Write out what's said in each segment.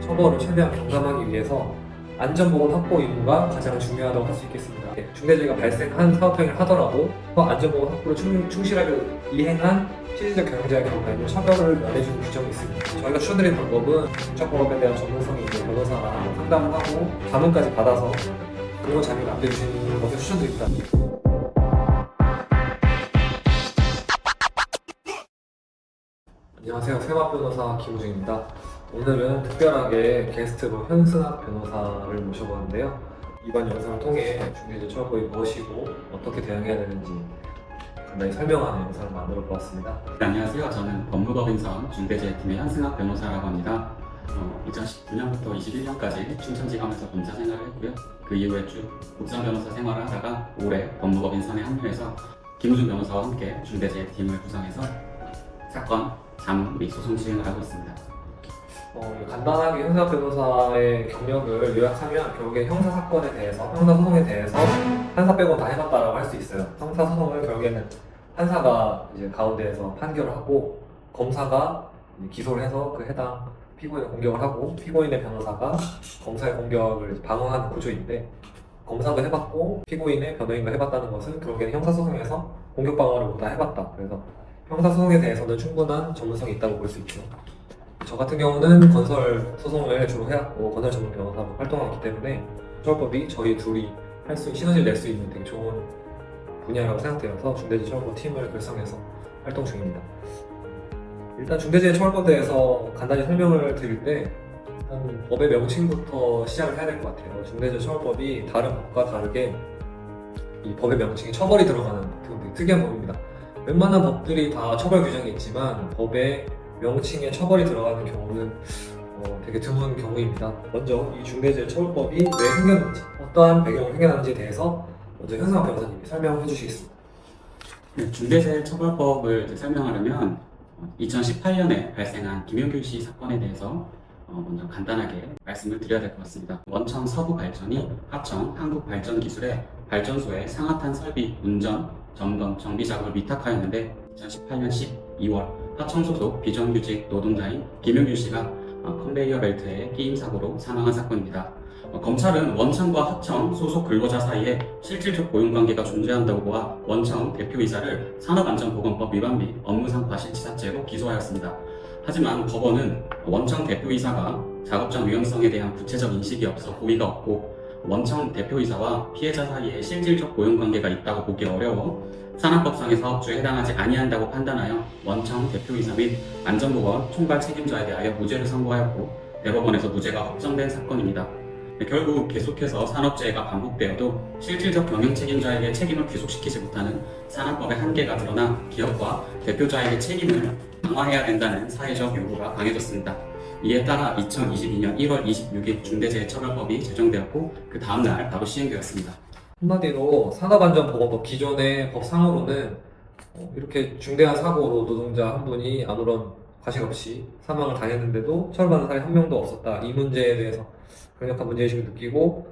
처벌을 최대한 경감하기 위해서 안전보건 확보 의무가 가장 중요하다고 할 수 있겠습니다. 중대재해가 발생한 사업 행위를 하더라도 안전보건 확보를 충실하게 이행한 실질적 경영자의 경우에는 처벌을 면해주는 규정이 있습니다. 저희가 추천드린 방법은 중첩법에 대한 전문성이 있는 변호사랑 상담을 하고 자문까지 받아서 근로 자료를 남겨주시는 것을 추천드립니다. 안녕하세요. 세마 변호사 김우중입니다. 오늘은 특별하게 게스트로 현승학 변호사를 모셔보는데요. 이번 영상을 통해 중대재해 처벌이 무엇이고 어떻게 대응해야 되는지 간단히 설명하는 영상을 만들어 보았습니다. 네, 안녕하세요. 저는 법무법인성 중대재해팀의 현승학 변호사라고 합니다. 2019년부터 21년까지 춘천지검에서 검사 생활을 했고요. 그 이후에 쭉 국선 변호사 생활을 하다가 올해 법무법인선에 합류해서 김우중 변호사와 함께 중대재해팀을 구성해서 사건, 자문 및 소송 수행을 하고 있습니다. 간단하게 현승학 변호사의 경력을 요약하면 결국에 형사사건에 대해서, 형사소송에 대해서 판사 빼고 다 해봤다라고 할 수 있어요. 형사소송을 결국에는 판사가 이제 가운데에서 판결을 하고 검사가 기소를 해서 그 해당 피고인을 공격을 하고 피고인의 변호사가 검사의 공격을 방어하는 구조인데 검사도 해봤고 피고인의 변호인도 해봤다는 것은 결국에는 형사소송에서 공격 방어를 모두 다 해봤다. 그래서 형사소송에 대해서는 충분한 전문성이 있다고 볼 수 있죠. 저 같은 경우는 건설 소송을 주로 해왔고 건설 전문 변호사로 활동하기 때문에 처벌법이 저희 둘이 할 수 시너지를 낼 수 있는 되게 좋은 분야라고 생각되어서 중대재해 처벌법 팀을 결성해서 활동 중입니다. 일단 중대재해 처벌법에 대해서 간단히 설명을 드릴 때 일단 법의 명칭부터 시작을 해야 될 것 같아요. 중대재해 처벌법이 다른 법과 다르게 이 법의 명칭에 처벌이 들어가는 되게 특이한 법입니다. 웬만한 법들이 다 처벌 규정이 있지만 법의 명칭에 처벌이 들어가는 경우는 되게 드문 경우입니다. 먼저 이 중대재해 처벌법이 왜 생겼는지, 어떠한 배경으로 생겨났는지에 대해서 먼저 현승학 변호사님이 설명해 주시겠습니다. 네, 중대재해 처벌법을 설명하려면 2018년에 발생한 김용규 씨 사건에 대해서 먼저 간단하게 말씀을 드려야 될 것 같습니다. 원청 서부발전이 하청 한국발전기술의 발전소의 상하탄 설비, 운전, 점검, 정비 작업을 위탁하였는데 2018년 12월 하청 소속 비정규직 노동자인 김용규 씨가 컨베이어 벨트에 끼임 사고로 사망한 사건입니다. 검찰은 원청과 하청 소속 근로자 사이에 실질적 고용관계가 존재한다고 보아 원청 대표이사를 산업안전보건법 위반 및 업무상 과실치사죄로 기소하였습니다. 하지만 법원은 원청 대표이사가 작업장 위험성에 대한 구체적 인식이 없어 고의가 없고 원청 대표이사와 피해자 사이에 실질적 고용관계가 있다고 보기 어려워 산업법상의 사업주에 해당하지 아니한다고 판단하여 원청 대표이사 및 안전보건 총괄 책임자에 대하여 무죄를 선고하였고 대법원에서 무죄가 확정된 사건입니다. 결국 계속해서 산업재해가 반복되어도 실질적 경영 책임자에게 책임을 귀속시키지 못하는 산업법의 한계가 드러나 기업과 대표자에게 책임을 강화해야 된다는 사회적 요구가 강해졌습니다. 이에 따라 2022년 1월 26일 중대재해처벌법이 제정되었고 그 다음날 바로 시행되었습니다. 한마디로 산업안전보건법 기존의 법상으로는 이렇게 중대한 사고로 노동자 한 분이 아무런 과실 없이 사망을 당했는데도 처벌받는 사람이 한 명도 없었다. 이 문제에 대해서 강력한 문제의식을 느끼고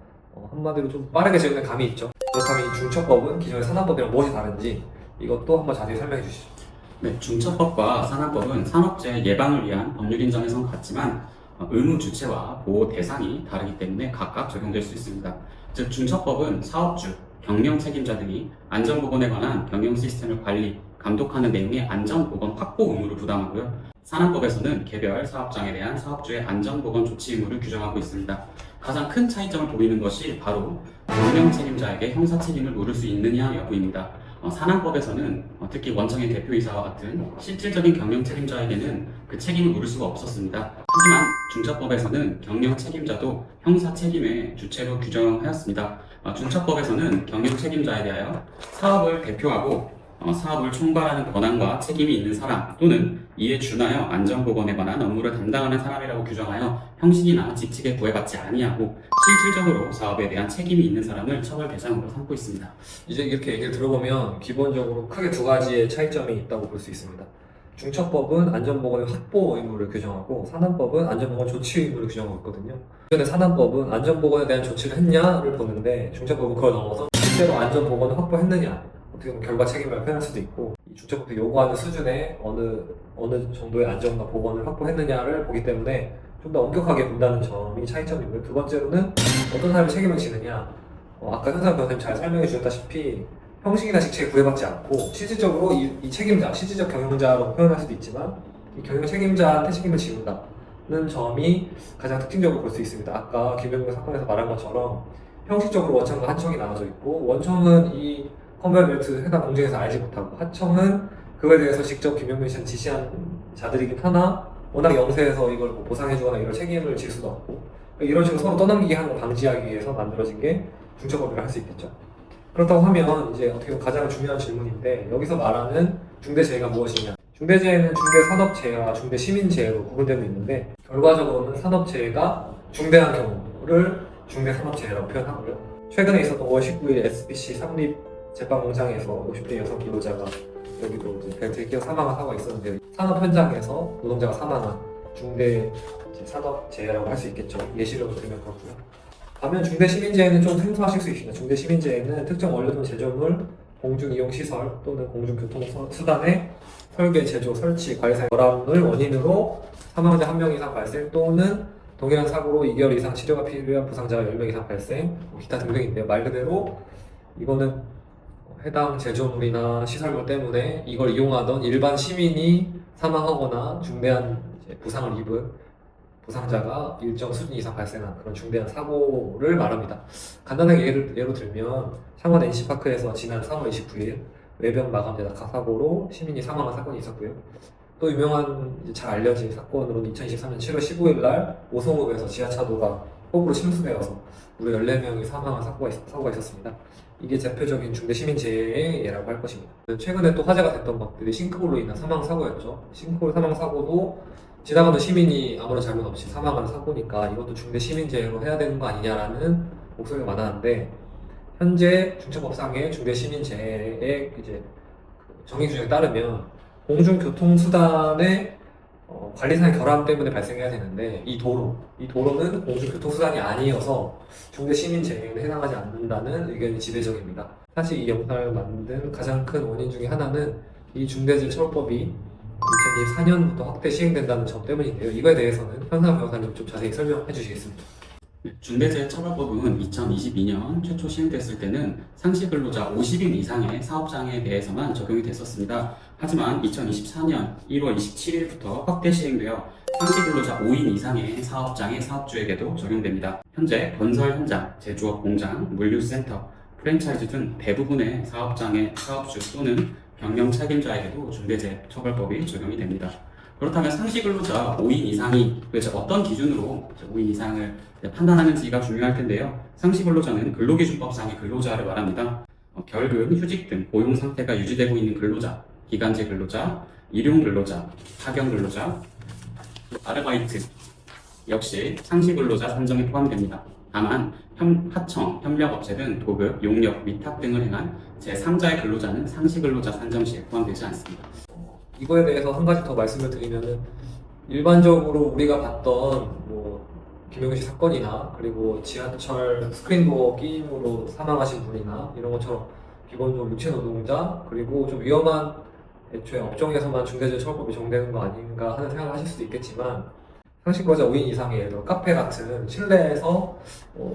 한마디로 좀 빠르게 제정된 감이 있죠. 그렇다면 이 중첩법은 기존의 산업법이랑 무엇이 다른지 이것도 한번 자세히 설명해 주시죠. 네, 중첩법과 산업법은 산업재해 예방을 위한 법률인 점에선 같지만 의무 주체와 보호 대상이 다르기 때문에 각각 적용될 수 있습니다. 즉 중첩법은 사업주, 경영 책임자 등이 안전보건에 관한 경영 시스템을 관리, 감독하는 내용의 안전보건 확보 의무를 부담하고요. 산업법에서는 개별 사업장에 대한 사업주의 안전보건 조치 의무를 규정하고 있습니다. 가장 큰 차이점을 보이는 것이 바로 경영 책임자에게 형사 책임을 물을 수 있느냐 여부입니다. 산업법에서는 특히 원청의 대표이사와 같은 실질적인 경영 책임자에게는 그 책임을 물을 수가 없었습니다. 하지만 중첩법에서는 경영 책임자도 형사 책임의 주체로 규정하였습니다. 중첩법에서는 경영 책임자에 대하여 사업을 대표하고 사업을 총괄하는 권한과 책임이 있는 사람 또는 이에 준하여 안전보건에 관한 업무를 담당하는 사람이라고 규정하여 형식이나 직책에 구애받지 아니하고 실질적으로 사업에 대한 책임이 있는 사람을 처벌 대상으로 삼고 있습니다. 이제 이렇게 얘기를 들어보면 기본적으로 크게 두 가지의 차이점이 있다고 볼 수 있습니다. 중첩법은 안전보건의 확보 의무를 규정하고 산업법은 안전보건 조치 의무를 규정하고 있거든요. 기존의 산업법은 안전보건에 대한 조치를 했냐를 보는데 중첩법은 그걸 넘어서 실제로 안전보건을 확보했느냐 어떻게 보면 결과 책임을 표현할 수도 있고 이 중첩법이 요구하는 수준의 어느 정도의 안전과 보건을 확보했느냐를 보기 때문에 좀 더 엄격하게 본다는 점이 차이점이고요. 두 번째로는 어떤 사람이 책임을 지느냐. 아까 현상 변호사님 잘 설명해 주셨다시피 형식이나 직책에 구애받지 않고 실질적으로 이 책임자, 실질적 경영자라고 표현할 수도 있지만 이 경영 책임자한테 책임을 지운다는 점이 가장 특징적으로 볼 수 있습니다. 아까 김병규 사건에서 말한 것처럼 형식적으로 원청과 하청이 나눠져 있고 원청은 이 컨베이어 벨트 해당 공정에서 알지 못하고 하청은 그거에 대해서 직접 김병규 씨한테 지시한 자들이긴 하나 워낙 영세해서 이걸 뭐 보상해주거나 이런 책임을 질 수도 없고 이런 식으로 서로 떠넘기게 하는 걸 방지하기 위해서 만들어진 게 중처법이라 할 수 있겠죠. 그렇다고 하면 이제 어떻게 보면 가장 중요한 질문인데 여기서 말하는 중대재해가 무엇이냐. 중대재해는 중대산업재해와 중대시민재해로 구분되고 있는데 결과적으로는 산업재해가 중대한 경우를 중대산업재해라고 표현하고요. 최근에 있었던 5월 19일 SBC 삼립제빵공장에서 50대 여성 근로자가 여기도 이제 벨트에 끼어 사망한 사고가 있었는데 산업 현장에서 노동자가 사망한 중대 산업재해라고 할 수 있겠죠. 예시로 들면 그렇고요. 반면 중대시민재해는 좀 생소하실 수 있습니다. 중대시민재해는 특정 원료 또는 제조물, 공중이용시설 또는 공중교통수단의 설계, 제조, 설치, 관리사의 결함을 원인으로 사망자 1명 이상 발생 또는 동일한 사고로 2개월 이상 치료가 필요한 부상자가 10명 이상 발생, 기타 등등인데요. 말 그대로 이거는 해당 제조물이나 시설물 때문에 이걸 이용하던 일반 시민이 사망하거나 중대한 부상을 입은 부상자가 일정 수준 이상 발생한 그런 중대한 사고를 말합니다. 간단하게 예로 들면 창원 NC파크에서 지난 3월 29일 외벽 마감재 낙하 사고로 시민이 사망한 사건이 있었고요. 또 유명한 잘 알려진 사건으로는 2023년 7월 15일 날 오송읍에서 지하차도가 폭우로 침수되어서 무려 14명이 사망한 사고가 있었습니다. 이게 대표적인 중대시민재해의 예라고 할 것입니다. 최근에 또 화제가 됐던 것들이 싱크홀로 인한 사망사고였죠. 싱크홀 사망사고도 지나가는 시민이 아무런 잘못 없이 사망하는 사고니까 이것도 중대시민재해로 해야 되는 거 아니냐라는 목소리가 많았는데 현재 중처법상의 중대시민재해의 이제 정의 규정에 따르면 공중교통수단의 관리사의 결함 때문에 발생해야 되는데 이 도로는 공중교통수단이 아니어서 중대시민재해에 해당하지 않는다는 의견이 지배적입니다. 사실 이 영상을 만든 가장 큰 원인 중에 하나는 이 중대재해처벌법이 2024년부터 확대 시행된다는 점 때문인데요. 이거에 대해서는 현상 변호사님 좀 자세히 설명해 주시겠습니다. 중대재해처벌법은 2022년 최초 시행됐을 때는 상시근로자 50인 이상의 사업장에 대해서만 적용이 됐었습니다. 하지만 2024년 1월 27일부터 확대 시행되어 상시근로자 5인 이상의 사업장의 사업주에게도 적용됩니다. 현재 건설 현장, 제조업 공장, 물류센터, 프랜차이즈 등 대부분의 사업장의 사업주 또는 경영 책임자에게도 중대재해처벌법이 적용이 됩니다. 그렇다면 상시근로자 5인 이상이 도대체 어떤 기준으로 5인 이상을 판단하는지가 중요할 텐데요. 상시근로자는 근로기준법상의 근로자를 말합니다. 결근, 휴직 등 고용 상태가 유지되고 있는 근로자, 기간제 근로자, 일용 근로자, 파견 근로자, 아르바이트 역시 상시근로자 산정에 포함됩니다. 다만 하청, 협력업체 등 도급, 용역, 위탁 등을 행한 제3자의 근로자는 상시근로자 산정 시에 포함되지 않습니다. 이거에 대해서 한 가지 더 말씀을 드리면은 일반적으로 우리가 봤던 뭐 김용희 씨 사건이나 그리고 지하철 스크린도어 끼임으로 사망하신 분이나 이런 것처럼 기본적으로 육체 노동자 그리고 좀 위험한 애초에 업종에서만 중대재해처벌법이 적용되는 거 아닌가 하는 생각을 하실 수도 있겠지만 상시근로자 5인 이상의 예를 들어 카페 같은 실내에서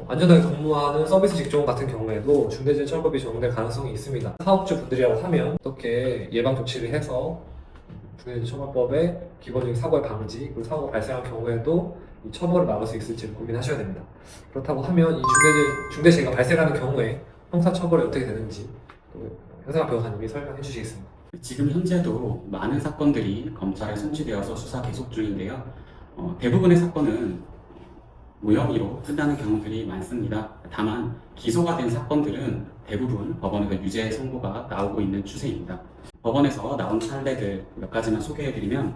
안전하게 근무하는 서비스 직종 같은 경우에도 중대재해처벌법이 적용될 가능성이 있습니다. 사업주 분들이라고 하면 어떻게 예방 조치를 해서 중대재해처벌법의 기본적인 사고의 방지 그리고 사고가 발생한 경우에도 이 처벌을 막을 수 있을지를 고민하셔야 됩니다. 그렇다고 하면 이 중대재해가 발생하는 경우에 형사처벌이 어떻게 되는지 또 현상 변호사님이 설명해 주시겠습니다. 지금 현재도 많은 사건들이 검찰에 송치되어서 수사 계속 중인데요. 대부분의 사건은 무혐의로 끝나는 경우들이 많습니다. 다만 기소가 된 사건들은 대부분 법원에서 유죄 선고가 나오고 있는 추세입니다. 법원에서 나온 판례들 몇 가지만 소개해드리면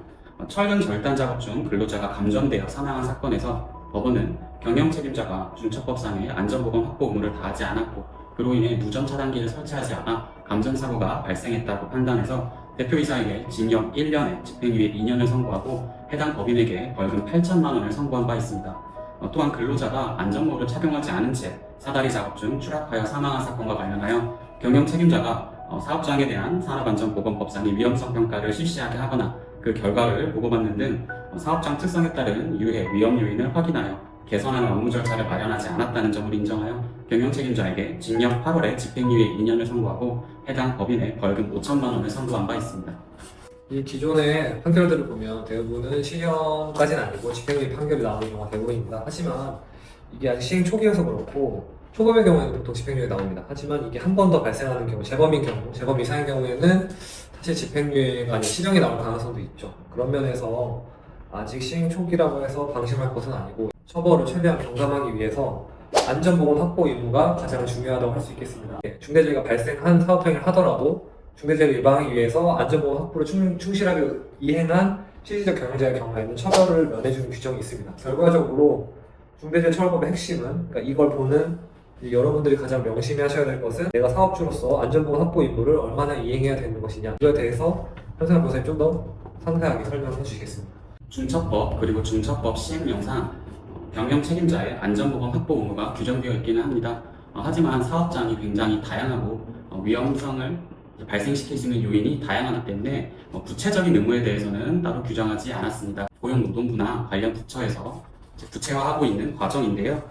철근 절단 작업 중 근로자가 감전되어 사망한 사건에서 법원은 경영 책임자가 중처법상의 안전보건 확보 의무를 다하지 않았고 그로 인해 누전 차단기를 설치하지 않아 감전 사고가 발생했다고 판단해서 대표이사에게 징역 1년에 집행유예 2년을 선고하고 해당 법인에게 벌금 8천만 원을 선고한 바 있습니다. 또한 근로자가 안전모를 착용하지 않은 채 사다리 작업 중 추락하여 사망한 사건과 관련하여 경영 책임자가 사업장에 대한 산업안전보건법상의 위험성 평가를 실시하게 하거나 그 결과를 보고받는 등 사업장 특성에 따른 유해, 위험 요인을 확인하여 개선하는 업무 절차를 마련하지 않았다는 점을 인정하여 경영 책임자에게 징역 8월에 집행유예 2년을 선고하고 해당 법인에 벌금 5천만 원을 선고한 바 있습니다. 이 기존의 판결들을 보면 대부분은 실형까지는 아니고 집행유예 판결이 나오는 경우가 대부분입니다. 하지만 이게 아직 시행 초기여서 그렇고 초범의 경우에는 보통 집행유예 나옵니다. 하지만 이게 한 번 더 발생하는 경우, 재범인 경우, 재범 이상의 경우에는 사실 집행유예가 아닌 실형이 나올 가능성도 있죠. 그런 면에서 아직 시행 초기라고 해서 방심할 것은 아니고 처벌을 최대한 경감하기 위해서 안전보건 확보 의무가 가장 중요하다고 할 수 있겠습니다. 중대재해가 발생한 사업행위를 하더라도 중대재해를 예방하기 위해서 안전보건 확보를 충실하게 이행한 실질적 경영자의 경우에는 처벌을 면해주는 규정이 있습니다. 결과적으로 중대재해 처벌법의 핵심은, 그러니까 이걸 보는 여러분들이 가장 명심히 하셔야 될 것은 내가 사업주로서 안전보건 확보 임무를 얼마나 이행해야 되는 것이냐, 이거에 대해서 현승환 변호사님 좀 더 상세하게 설명해 주시겠습니다. 중처법 그리고 중처법 시행령상 경영 책임자의 안전보건 확보 의무가 규정되어 있기는 합니다. 하지만 사업장이 굉장히 다양하고 위험성을 발생시킬 수 있는 요인이 다양하기 때문에 구체적인 의무에 대해서는 따로 규정하지 않았습니다. 고용노동부나 관련 부처에서 구체화하고 있는 과정인데요.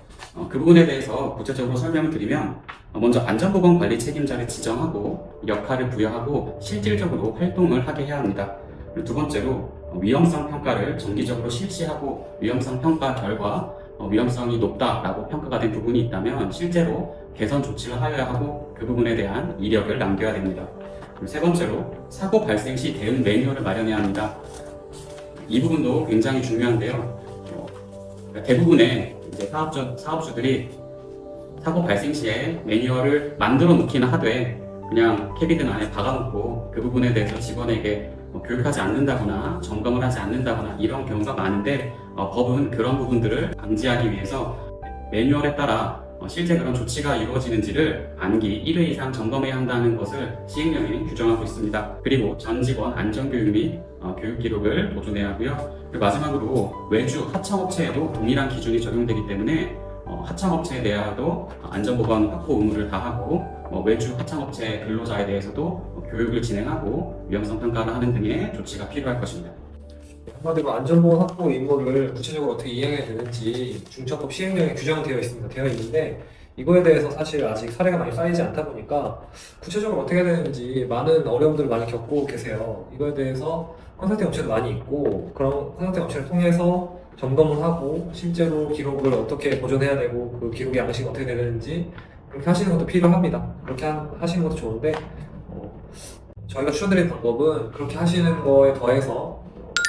그 부분에 대해서 구체적으로 설명을 드리면 먼저 안전보건 관리 책임자를 지정하고 역할을 부여하고 실질적으로 활동을 하게 해야 합니다. 그리고 두 번째로 위험성 평가를 정기적으로 실시하고 위험성 평가 결과 위험성이 높다라고 평가가 된 부분이 있다면 실제로 개선 조치를 하여야 하고 그 부분에 대한 이력을 남겨야 됩니다. 그리고 세 번째로 사고 발생 시 대응 매뉴얼을 마련해야 합니다. 이 부분도 굉장히 중요한데요. 대부분의 이제 사업주들이 사고 발생 시에 매뉴얼을 만들어 놓기는 하되 그냥 캐비든 안에 박아놓고 그 부분에 대해서 직원에게 교육하지 않는다거나 점검을 하지 않는다거나 이런 경우가 많은데 법은 그런 부분들을 방지하기 위해서 매뉴얼에 따라 실제 그런 조치가 이루어지는지를 만기 1회 이상 점검해야 한다는 것을 시행령에 규정하고 있습니다. 그리고 전 직원 안전교육 및 교육 기록을 보존해야 하고요. 그리고 마지막으로 외주 하청업체에도 동일한 기준이 적용되기 때문에 하청업체에 대하여도 안전보건 확보 의무를 다하고 외주 하청업체 근로자에 대해서도 교육을 진행하고 위험성 평가를 하는 등의 조치가 필요할 것입니다. 한마디로 안전보건 확보 의무를 구체적으로 어떻게 이행해야 되는지 중처법 시행령에 규정되어 있는데 이거에 대해서 사실 아직 사례가 많이 쌓이지 않다 보니까 구체적으로 어떻게 해야 되는지 많은 어려움들을 많이 겪고 계세요. 이거에 대해서 컨설팅 업체도 많이 있고 그런 컨설팅 업체를 통해서 점검을 하고 실제로 기록을 어떻게 보존해야 되고 그 기록의 양식이 어떻게 돼야 되는지 그렇게 하시는 것도 필요합니다. 그렇게 하시는 것도 좋은데 저희가 추천드린 방법은 그렇게 하시는 거에 더해서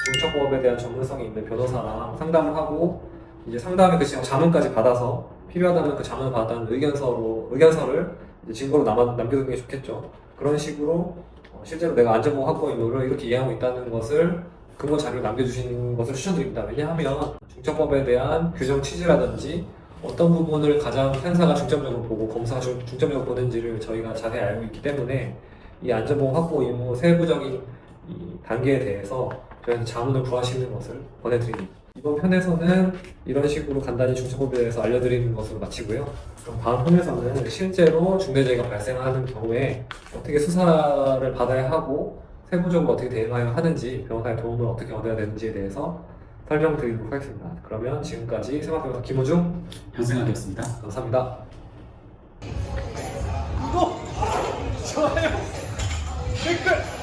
중처법에 대한 전문성이 있는 변호사랑 상담을 하고 이제 상담에 그 자문까지 받아서 필요하다면 그 자문을 받았다는 의견서를 이제 증거로 남겨두는 게 좋겠죠. 그런 식으로 실제로 내가 안전보건 확보 의무를 이렇게 이해하고 있다는 것을 근거 자료를 남겨주시는 것을 추천드립니다. 왜냐하면 중처법에 대한 규정 취지라든지 어떤 부분을 가장 판사가 중점적으로 보고 검사가 중점적으로 보는지를 저희가 자세히 알고 있기 때문에 이 안전보건 확보 의무 세부적인 이 단계에 대해서 저희한테 자문을 구하시는 것을 권해드립니다. 이번 편에서는 이런 식으로 간단히 중처법에 대해서 알려드리는 것으로 마치고요. 그럼 다음 편에서는 실제로 중대재해가 발생하는 경우에 어떻게 수사를 받아야 하고 세부적으로 어떻게 대응해야 하는지 변호사의 도움을 어떻게 얻어야 되는지에 대해서 설명드리도록 하겠습니다. 그러면 지금까지 생활변호사 김호중 현승환이었습니다. 감사합니다. 구독, 좋아요, 댓글